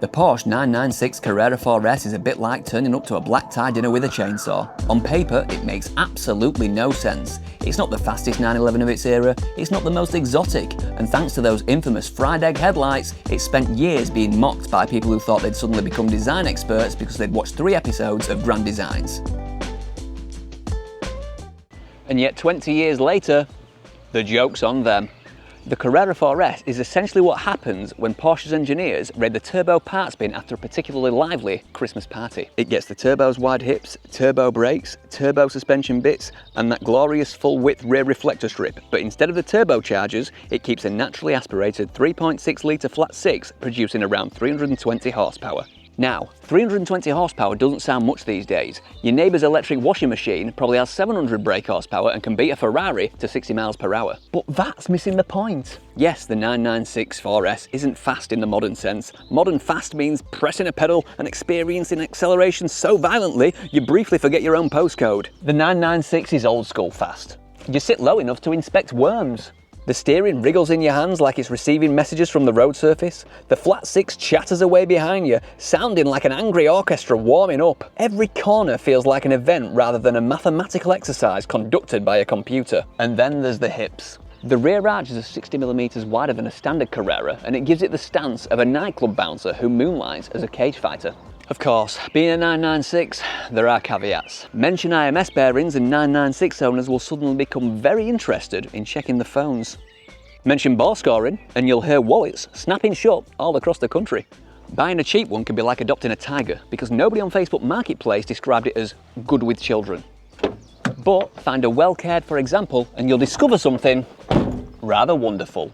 The Porsche 996 Carrera 4S is a bit like turning up to a black tie dinner with a chainsaw. On paper, it makes absolutely no sense. It's not the fastest 911 of its era, it's not the most exotic, and thanks to those infamous fried egg headlights, it spent years being mocked by people who thought they'd suddenly become design experts because they'd watched 3 episodes of Grand Designs. And yet 20 years later, the joke's on them. The Carrera 4S is essentially what happens when Porsche's engineers raid the turbo parts bin after a particularly lively Christmas party. It gets the turbo's wide hips, turbo brakes, turbo suspension bits, and that glorious full-width rear reflector strip, but instead of the turbochargers, it keeps a naturally aspirated 3.6 litre flat 6 producing around 320 horsepower. Now, 320 horsepower doesn't sound much these days. Your neighbour's electric washing machine probably has 700 brake horsepower and can beat a Ferrari to 60 miles per hour. But that's missing the point. Yes, the 996 4S isn't fast in the modern sense. Modern fast means pressing a pedal and experiencing acceleration so violently you briefly forget your own postcode. The 996 is old school fast. You sit low enough to inspect worms. The steering wriggles in your hands like it's receiving messages from the road surface. The flat 6 chatters away behind you, sounding like an angry orchestra warming up. Every corner feels like an event rather than a mathematical exercise conducted by a computer. And then there's the hips. The rear arch is 60mm wider than a standard Carrera, and it gives it the stance of a nightclub bouncer who moonlights as a cage fighter. Of course, being a 996, there are caveats. Mention IMS bearings and 996 owners will suddenly become very interested in checking the phones. Mention ball scoring and you'll hear wallets snapping shut all across the country. Buying a cheap one can be like adopting a tiger because nobody on Facebook Marketplace described it as good with children. But find a well cared for example and you'll discover something rather wonderful.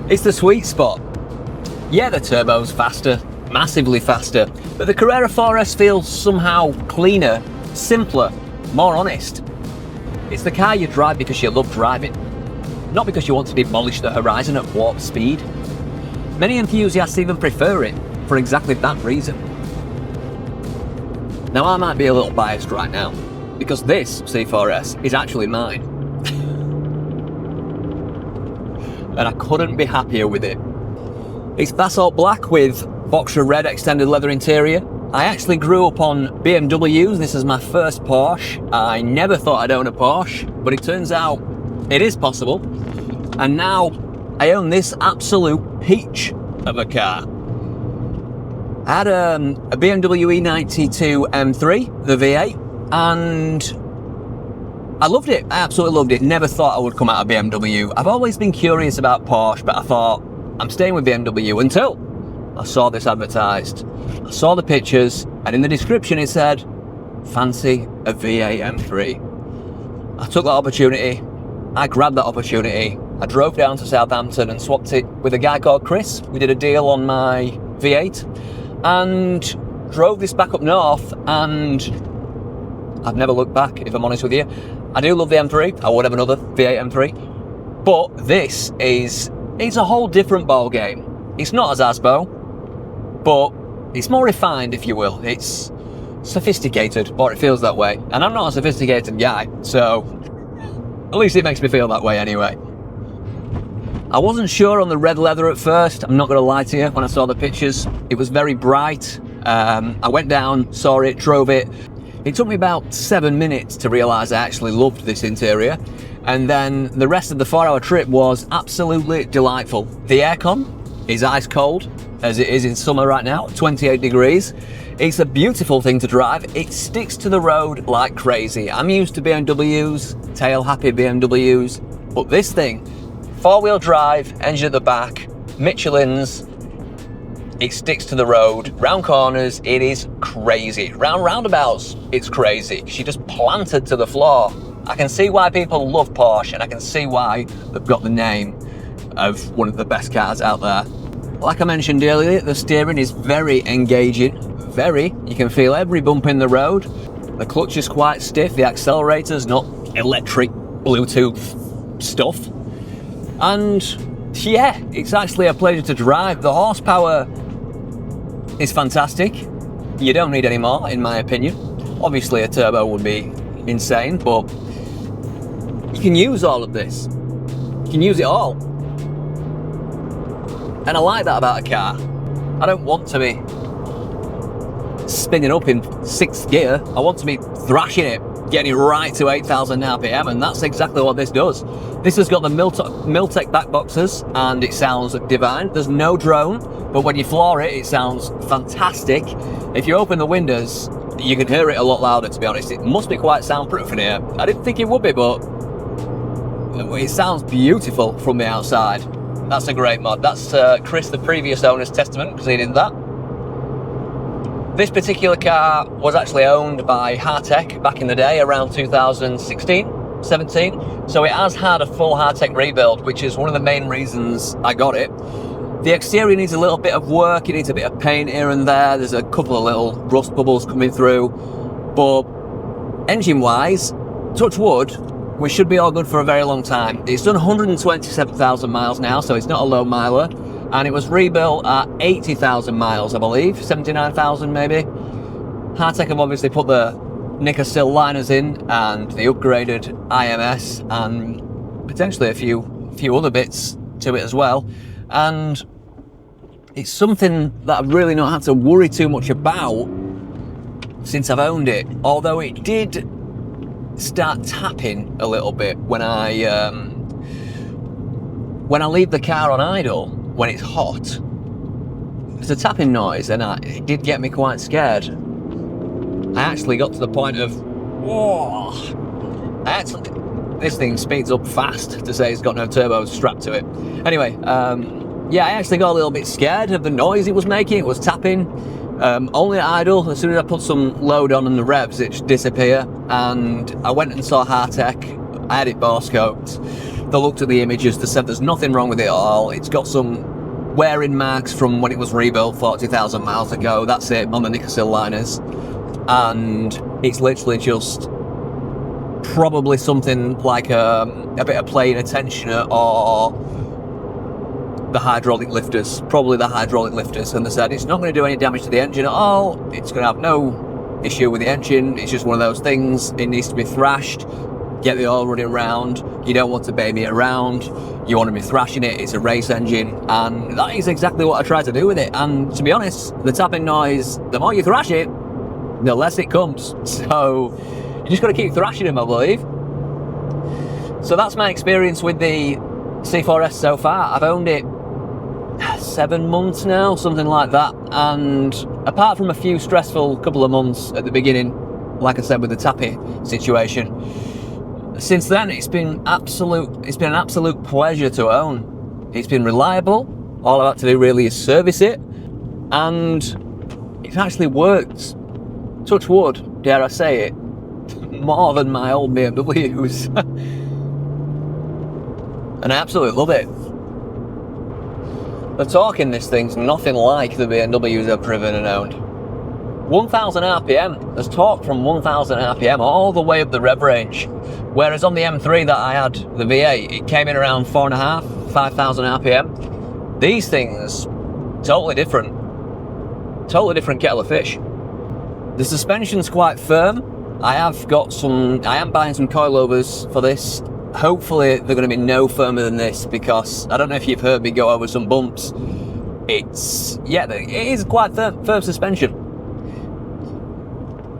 It's the sweet spot. Yeah, the turbo's faster, massively faster, but the Carrera 4S feels somehow cleaner, simpler, more honest. It's the car you drive because you love driving, not because you want to demolish the horizon at warp speed. Many enthusiasts even prefer it for exactly that reason. Now I might be a little biased right now, because this C4S is actually mine. And I couldn't be happier with it. It's basalt black with boxer red extended leather interior. I actually grew up on BMWs. This is my first Porsche. I never thought I'd own a Porsche, but it turns out it is possible. And now I own this absolute peach of a car. I had a BMW E92 M3, the V8, and I loved it. I absolutely loved it. Never thought I would come out of BMW. I've always been curious about Porsche, but I thought I'm staying with BMW until I saw this advertised. I saw the pictures, and in the description it said, fancy a V8 M3. I took that opportunity. I grabbed that opportunity. I drove down to Southampton and swapped it with a guy called Chris. We did a deal on my V8 and drove this back up north, and I've never looked back, if I'm honest with you. I do love the M3, I would have another V8 M3, but this it's a whole different ball game. It's not as asbo, but it's more refined, if you will. It's sophisticated, or it feels that way, and I'm not a sophisticated guy, so at least it makes me feel that way anyway. I wasn't sure on the red leather at first, I'm not going to lie to you, when I saw the pictures. It was very bright. I went down, saw it, drove it. It took me about 7 minutes to realise I actually loved this interior, and then the rest of the 4-hour trip was absolutely delightful. The aircon is ice cold, as it is in summer right now, 28 degrees. It's a beautiful thing to drive. It sticks to the road like crazy. I'm used to BMWs, tail-happy BMWs, but this thing, 4-wheel drive, engine at the back, Michelin's, it sticks to the road, round corners, it is crazy. Round roundabouts, it's crazy. She just planted to the floor. I can see why people love Porsche, and I can see why they've got the name of one of the best cars out there. Like I mentioned earlier, the steering is very engaging, you can feel every bump in the road. The clutch is quite stiff, the accelerator's not electric Bluetooth stuff. And yeah, it's actually a pleasure to drive. The horsepower is fantastic. You don't need any more, in my opinion. Obviously a turbo would be insane, but you can use all of this. You can use it all. And I like that about a car. I don't want to be spinning up in 6th gear. I want to be thrashing it, getting it right to 8,000 RPM, and that's exactly what this does. This has got the Miltech back boxes, and it sounds divine. There's no drone, but when you floor it, it sounds fantastic. If you open the windows, you can hear it a lot louder, to be honest. It must be quite soundproof in here. I didn't think it would be, but it sounds beautiful from the outside. That's a great mod. That's Chris, the previous owner's testament, because he did that. This particular car was actually owned by Hartech back in the day, around 2016, 17. So it has had a full Hartech rebuild, which is one of the main reasons I got it. The exterior needs a little bit of work. It needs a bit of paint here and there. There's a couple of little rust bubbles coming through. But engine-wise, touch wood, we should be all good for a very long time. It's done 127,000 miles now, so it's not a low miler. And it was rebuilt at 80,000 miles, I believe, 79,000 maybe. Hartech have obviously put the Nickersill liners in and the upgraded IMS and potentially a few other bits to it as well. And it's something that I've really not had to worry too much about since I've owned it. Although it did start tapping a little bit when I leave the car on idle when it's hot. There's a tapping noise, and it did get me quite scared. I actually got to the point of, whoa! This thing speeds up fast to say it's got no turbo strapped to it. Anyway, yeah, I actually got a little bit scared of the noise it was making. It was tapping. Only at idle. As soon as I put some load on and the revs, it should disappear. And I went and saw Hartech. I had it bore scoped. They looked at the images. They said there's nothing wrong with it at all. It's got some wearing marks from when it was rebuilt 40,000 miles ago. That's it, on the Nickersill liners. And it's literally just probably something like a bit of playing a tensioner or the hydraulic lifters, probably the hydraulic lifters. And they said it's not going to do any damage to the engine at all. It's going to have no issue with the engine. It's just one of those things. It needs to be thrashed, get the oil running around. You don't want to baby it around. You want to be thrashing it. It's a race engine, and that is exactly what I tried to do with it. And to be honest, the tapping noise, the more you thrash it, the less it comes. So you just got to keep thrashing them, I believe. So that's my experience with the C4S so far. I've owned it 7 months now, something like that. And apart from a few stressful couple of months at the beginning, like I said with the tappy situation, since then it's been an absolute pleasure to own. It's been reliable. All I've had to do really is service it, and it actually works. Touch wood, dare I say it, more than my old BMWs. And I absolutely love it. The torque in this thing's nothing like the BMWs I've driven and owned. 1,000 RPM, there's torque from 1,000 RPM all the way up the rev range. Whereas on the M3 that I had, the V8, it came in around 4.5, 5,000 RPM. These things, totally different kettle of fish. The suspension's quite firm. I am buying some coilovers for this. Hopefully they're going to be no firmer than this, because I don't know if you've heard me go over some bumps. It is quite firm suspension.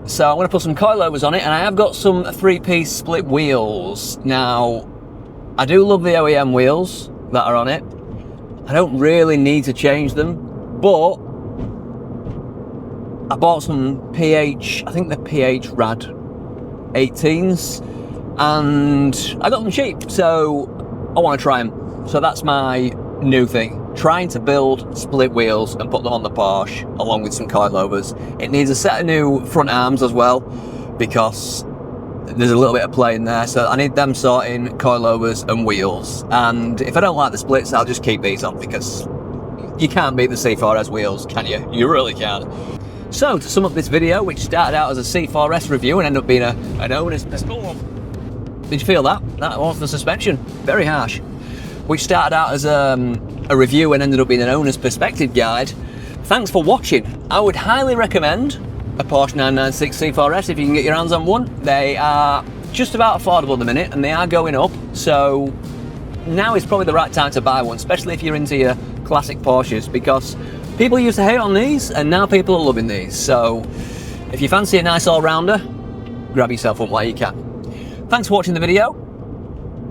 So I'm going to put some coilovers on it, and I have got some 3-piece split wheels. Now, I do love the OEM wheels that are on it. I don't really need to change them, but I bought some PH, I think they're PH Rad 18s, and I got them cheap, so I want to try them. So that's my new thing. Trying to build split wheels and put them on the Porsche along with some coilovers. It needs a set of new front arms as well, because there's a little bit of play in there, so I need them sorting, coilovers and wheels. And if I don't like the splits, I'll just keep these on, because you can't beat the C4S wheels, can you? You really can't. So to sum up this video, which started out as a C4S review and ended up being an owner's perspective. Did you feel that? That was the suspension, very harsh. Which started out as a review and ended up being an owner's perspective guide. Thanks for watching. I would highly recommend a Porsche 996 C4S if you can get your hands on one. They are just about affordable at the minute, and they are going up, so now is probably the right time to buy one, especially if you're into your classic Porsches, because people used to hate on these and now people are loving these. So if you fancy a nice all-rounder, grab yourself one while you can. Thanks for watching the video.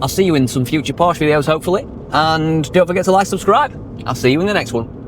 I'll see you in some future Porsche videos hopefully, and don't forget to like, subscribe. I'll see you in the next one.